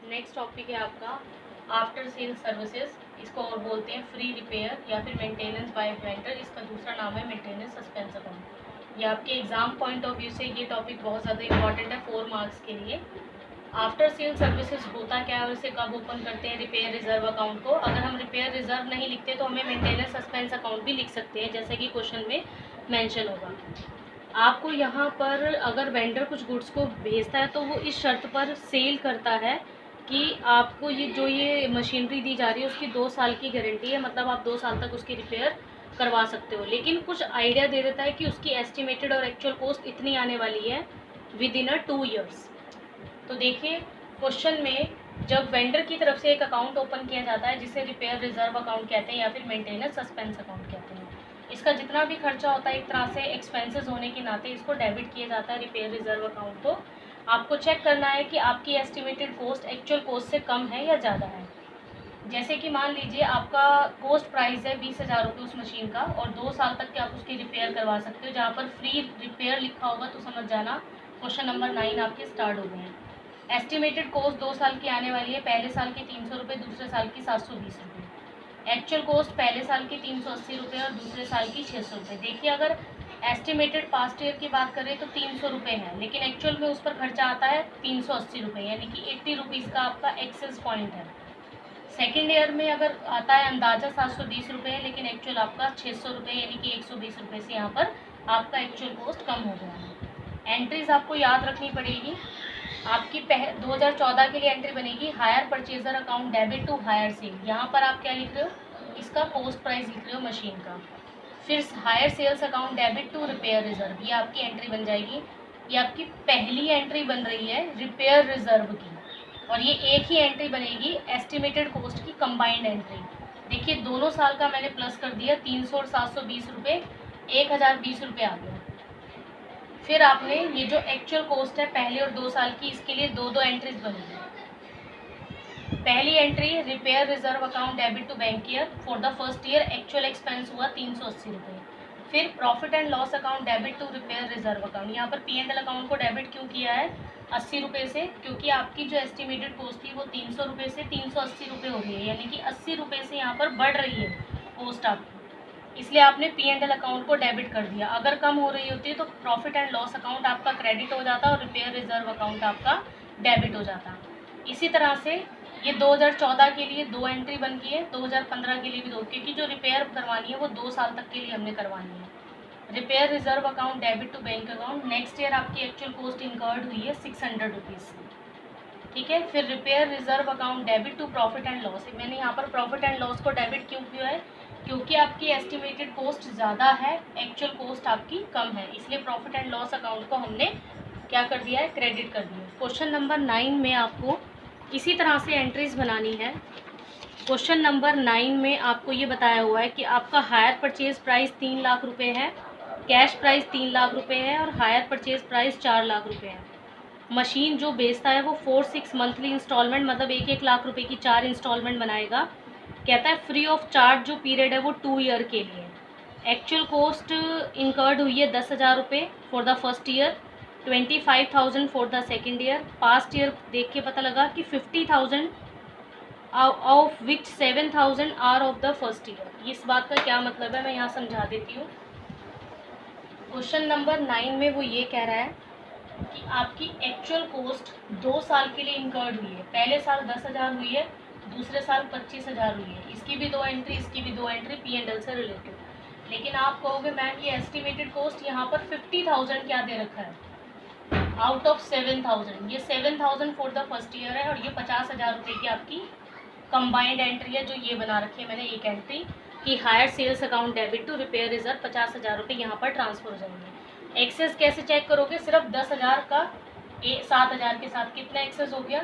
Next topic है आपका after sale services. इसको और बोलते हैं फ्री रिपेयर या फिर मेंटेनेंस बाय वेंडर। इसका दूसरा नाम है मेंटेनेंस सस्पेंस अकाउंट। ये आपके एग्जाम पॉइंट ऑफ व्यू से ये टॉपिक बहुत ज़्यादा इंपॉर्टेंट है 4 मार्क्स के लिए। आफ्टर सेल सर्विसेज होता क्या है और इसे कब ओपन करते हैं? रिपेयर रिजर्व अकाउंट को। अगर हम रिपेयर रिजर्व नहीं लिखते तो हमें मेंटेनेंस सस्पेंस अकाउंट भी लिख सकते हैं, जैसे कि क्वेश्चन में मेंशन होगा। आपको यहाँ पर अगर वेंडर कुछ गुड्स को भेजता है तो वो इस शर्त पर सेल करता है कि आपको ये मशीनरी दी जा रही है उसकी 2 साल की गारंटी है, मतलब आप 2 साल तक उसकी रिपेयर करवा सकते हो। लेकिन कुछ आइडिया दे देता है कि उसकी एस्टिमेटेड और एक्चुअल कॉस्ट इतनी आने वाली है विद इन 2 ईयर्स। तो देखिए क्वेश्चन में जब वेंडर की तरफ से एक अकाउंट ओपन किया जाता है जिसे रिपेयर रिजर्व अकाउंट कहते हैं या फिर मेंटेनेंस सस्पेंस अकाउंट कहते हैं, इसका जितना भी खर्चा होता है एक तरह से एक्सपेंसेस होने के नाते इसको डेबिट किया जाता है रिपेयर रिजर्व अकाउंट को। आपको चेक करना है कि आपकी एस्टिमेटेड कॉस्ट एक्चुअल कॉस्ट से कम है या ज़्यादा है। जैसे कि मान लीजिए आपका कॉस्ट प्राइस है 20,000 रुपये उस मशीन का और 2 साल तक के आप उसकी रिपेयर करवा सकते हो। जहाँ पर फ्री रिपेयर लिखा होगा तो समझ जाना क्वेश्चन नंबर 9 आपके स्टार्ट हो गए हैं। एस्टिमेटेड कॉस्ट 2 साल की आने वाली है, पहले साल की 300 रुपये, दूसरे साल की 720 रुपये। एक्चुअल कॉस्ट पहले साल की 380 रुपये और दूसरे साल की 600 रुपये। देखिए अगर एस्टिमेटेड पास्ट ईयर की बात करें तो 300 रुपये है, लेकिन एक्चुअल में उस पर खर्चा आता है 380 रुपये, यानी कि 80 रुपीज़ का आपका एक्सेस पॉइंट है। सेकेंड ईयर में अगर आता है अंदाज़ा 720 रुपये है, लेकिन एक्चुअल आपका 600 रुपये यानी कि 120 रुपये से यहाँ पर आपका एक्चुअल कॉस्ट कम हो गया है। एंट्रीज आपको याद रखनी पड़ेगी। आपकी 2014 के लिए एंट्री बनेगी hire purchaser account debit to hire sale. यहाँ पर आप क्या लिख रहे हो? इसका कॉस्ट प्राइस लिख रहे हो मशीन का। फिर hire sales account debit to repair reserve, ये आपकी एंट्री बन जाएगी। ये आपकी पहली एंट्री बन रही है रिपेयर रिजर्व की, और ये एक ही एंट्री बनेगी एस्टिमेटेड कॉस्ट की कंबाइंड एंट्री। देखिए दोनों साल का मैंने प्लस कर दिया, 300 और 720 रुपये, 1020 रुपये आ गया। फिर आपने ये जो एक्चुअल कॉस्ट है पहले और 2 साल की, इसके लिए दो एंट्रीज बनेगी। पहली entry repair reserve account debit to bank year for the first year, actual expense हुआ 380 रुपये। फिर profit and loss account debit to repair reserve account. यहाँ पर P&L अकाउंट को डेबिट क्यों किया है? 80 रुपये से, क्योंकि आपकी जो एस्टिमेटेड कॉस्ट थी वो 300 रुपये से 380 रुपये हो रही है, यानी कि 80 रुपये से यहाँ पर बढ़ रही है कॉस्ट आपकी, इसलिए आपने P&L अकाउंट को डेबिट कर दिया। अगर कम हो रही होती तो प्रॉफिट एंड लॉस अकाउंट आपका क्रेडिट हो जाता और रिपेयर रिजर्व अकाउंट आपका डेबिट हो जाता। इसी तरह से ये 2014 के लिए 2 एंट्री बन गई है, 2015 के लिए भी 2, क्योंकि जो रिपेयर करवानी है वो 2 साल तक के लिए हमने करवानी है। Repair reserve account debit to bank account, next year आपकी एक्चुअल कॉस्ट इंकर्ड हुई है 600 रुपीज़, ठीक है। फिर repair reserve account debit to profit and loss. मैंने यहाँ पर प्रॉफिट एंड लॉस को डेबिट क्यों किया है? क्योंकि आपकी एस्टिमेटेड कॉस्ट ज़्यादा है, एक्चुअल कॉस्ट आपकी कम है, इसलिए प्रॉफिट एंड लॉस अकाउंट को हमने क्या कर दिया है? क्रेडिट कर दिया। क्वेश्चन नंबर 9 में आपको इसी तरह से एंट्रीज बनानी है। क्वेश्चन नंबर 9 में आपको ये बताया हुआ है कि आपका हायर परचेज प्राइस 3 लाख रुपए है, कैश प्राइस 3 लाख रुपए है और हायर परचेज प्राइस 4 लाख रुपए है। मशीन जो बेचता है वो 4-6 मंथली इंस्टॉलमेंट, मतलब 1-1 लाख रुपए की 4 इंस्टॉलमेंट बनाएगा। कहता है फ्री ऑफ चार्ज जो पीरियड है वो 2 ईयर के लिए। एक्चुअल कॉस्ट इंकर्ड हुई है 10,000 रुपये for the first year, 25,000 for the second year. Past year देख के पता लगा कि 50,000 of which 7,000 are of the first year. इस बात का क्या मतलब है मैं यहाँ समझा देती हूँ। क्वेश्चन नंबर 9 में वो ये कह रहा है कि आपकी एक्चुअल कॉस्ट 2 साल के लिए इंकर्ड हुई है। पहले साल 10,000 हुई है, दूसरे साल 25,000 हुई है। इसकी भी 2 एंट्री, इसकी भी 2 एंट्री P&L से रिलेटेड। लेकिन आप कहोगे मैम ये एस्टिमेटेड कॉस्ट यहाँ पर 50,000 क्या दे रखा है आउट ऑफ 7,000। ये 7,000 फॉर द फर्स्ट ईयर है और ये 50,000 रुपये की आपकी कंबाइंड एंट्री है जो ये बना रखी है मैंने एक एंट्री कि hire sales account debit to repair reserve 50,000 रुपये यहाँ पर ट्रांसफर हो जाएंगे। एक्सेस कैसे चेक करोगे? सिर्फ 10,000 का 7,000 के साथ कितना एक्सेस हो गया?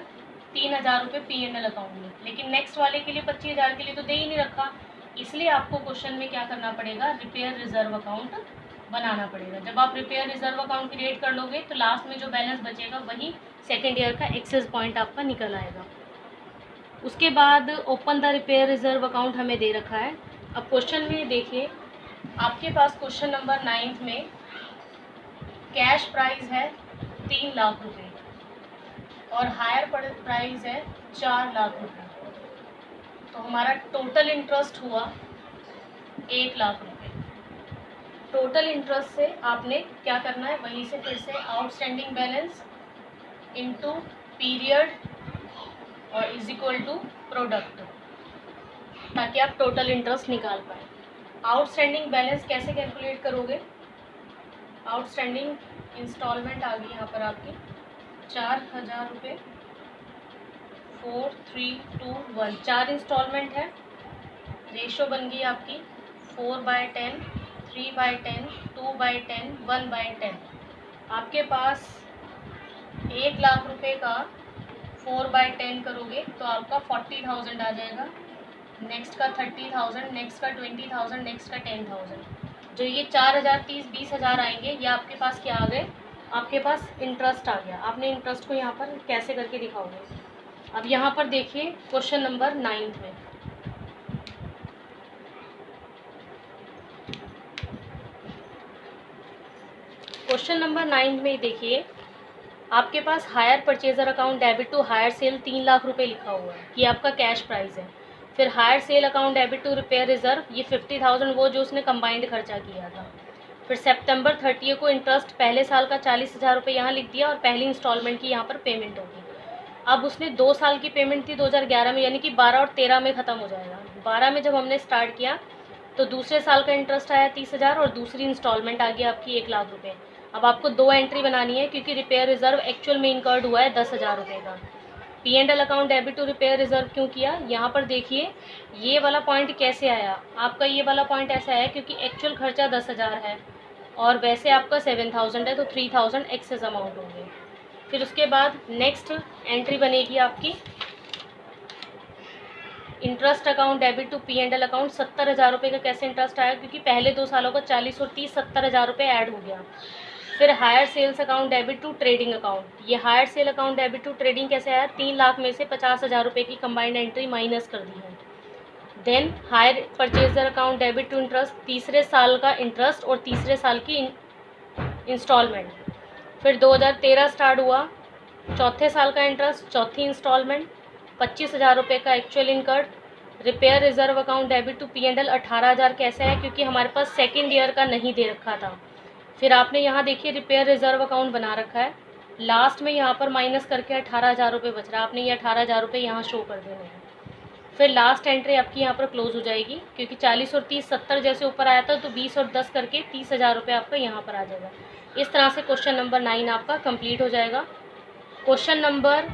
3,000 रुपये P&L अकाउंट में। लेकिन नेक्स्ट वाले के लिए 25,000 के लिए तो दे ही नहीं रखा, इसलिए आपको क्वेश्चन में क्या करना पड़ेगा? रिपेयर रिजर्व अकाउंट बनाना पड़ेगा। जब आप रिपेयर रिजर्व अकाउंट क्रिएट कर लोगे तो लास्ट में जो बैलेंस बचेगा वही सेकेंड ईयर का एक्सेस पॉइंट आपका निकल आएगा। उसके बाद open the repair reserve account हमें दे रखा है। अब क्वेश्चन में देखिए आपके पास क्वेश्चन नंबर 9 में कैश प्राइस है 3 लाख रुपए और हायर प्राइस है 4 लाख रुपए। तो हमारा टोटल इंटरेस्ट हुआ 1 लाख रुपए। टोटल इंटरेस्ट से आपने क्या करना है, वहीं से फिर से आउटस्टैंडिंग बैलेंस इनटू पीरियड और इज इक्वल टू प्रोडक्ट, ताकि आप टोटल इंटरेस्ट निकाल पाए। आउटस्टैंडिंग बैलेंस कैसे कैलकुलेट करोगे, आउटस्टैंडिंग इंस्टॉलमेंट आ गई यहाँ पर आपकी 4,000 रुपये, 4, 3, 2, 1, 4 इंस्टॉलमेंट है। रेशो बन गई आपकी 4/10, 3/10, 2/10, 1/10। आपके पास 1 लाख रुपए का 4/10 करोगे तो आपका 40,000 आ जाएगा, नेक्स्ट का 30,000, नेक्स्ट का 20,000, नेक्स्ट का 10,000। जो ये 4,000, 30, 20,000 आएंगे, ये आपके पास क्या आ गए, आपके पास इंटरेस्ट आ गया। आपने इंटरेस्ट को यहाँ पर कैसे करके दिखाओगे। अब यहाँ पर देखिए क्वेश्चन नंबर 9 में, क्वेश्चन नंबर 9 में देखिए आपके पास hire purchaser account debit to hire sale 3 lakh रुपए लिखा हुआ है, ये आपका कैश प्राइस है। फिर hire sale account debit to repair reserve, ये 50,000 वो जो उसने कंबाइंड खर्चा किया था। फिर सितंबर 30 को इंटरेस्ट पहले साल का 40,000 रुपये यहाँ लिख दिया और पहली इंस्टॉलमेंट की यहाँ पर पेमेंट होगी। अब उसने 2 साल की पेमेंट थी 2011 में, यानी कि 12 और 13 में ख़त्म हो जाएगा। 12 में जब हमने स्टार्ट किया तो दूसरे साल का इंटरेस्ट आया 30,000 और दूसरी इंस्टॉलमेंट आ गई आपकी 1 लाख रुपये। अब आपको 2 एंट्री बनानी है क्योंकि रिपेयर रिजर्व एक्चुअल में इनकर्ड हुआ है 10,000 रुपये का। P&L account debit to repair reserve क्यों किया, यहाँ पर देखिए ये वाला पॉइंट कैसे आया। आपका ये वाला पॉइंट ऐसा है क्योंकि एक्चुअल खर्चा 10,000 है और वैसे आपका 7,000 है, तो 3,000 एक्सेस अमाउंट होंगे। फिर उसके बाद नेक्स्ट एंट्री बनेगी आपकी interest account debit to P&L account. 70,000 रुपये का कैसे इंटरेस्ट आया, क्योंकि पहले 2 सालों का 40 और 30, 70,000 रुपये ऐड हो गया। फिर hire sales account debit to trading account, ये hire sale account debit to trading कैसे आया, 3 लाख में से 50,000 रुपये की कंबाइंड एंट्री माइनस कर दी है। Then hire purchaser account debit to interest, तीसरे साल का इंटरेस्ट और तीसरे साल की इंस्टॉलमेंट। फिर 2013 स्टार्ट हुआ, चौथे साल का इंटरेस्ट, चौथी इंस्टॉलमेंट, 25,000 रुपये का actual incurred. Repair reserve account debit to P&L 18,000 कैसे है, क्योंकि हमारे पास सेकेंड ईयर का नहीं दे रखा था। फिर आपने यहाँ देखिए रिपेयर रिजर्व अकाउंट बना रखा है, लास्ट में यहाँ पर माइनस करके 18,000 रुपये बच रहा है, आपने ये 18,000 रुपये यहाँ शो कर देने हैं। फिर लास्ट एंट्री आपकी यहाँ पर क्लोज हो जाएगी, क्योंकि 40 और 30, 70 जैसे ऊपर आया था तो 20 और 10 करके 30,000 रुपये आपका यहाँ पर आ जाएगा। इस तरह से क्वेश्चन नंबर 9 आपका कंप्लीट हो जाएगा। Question number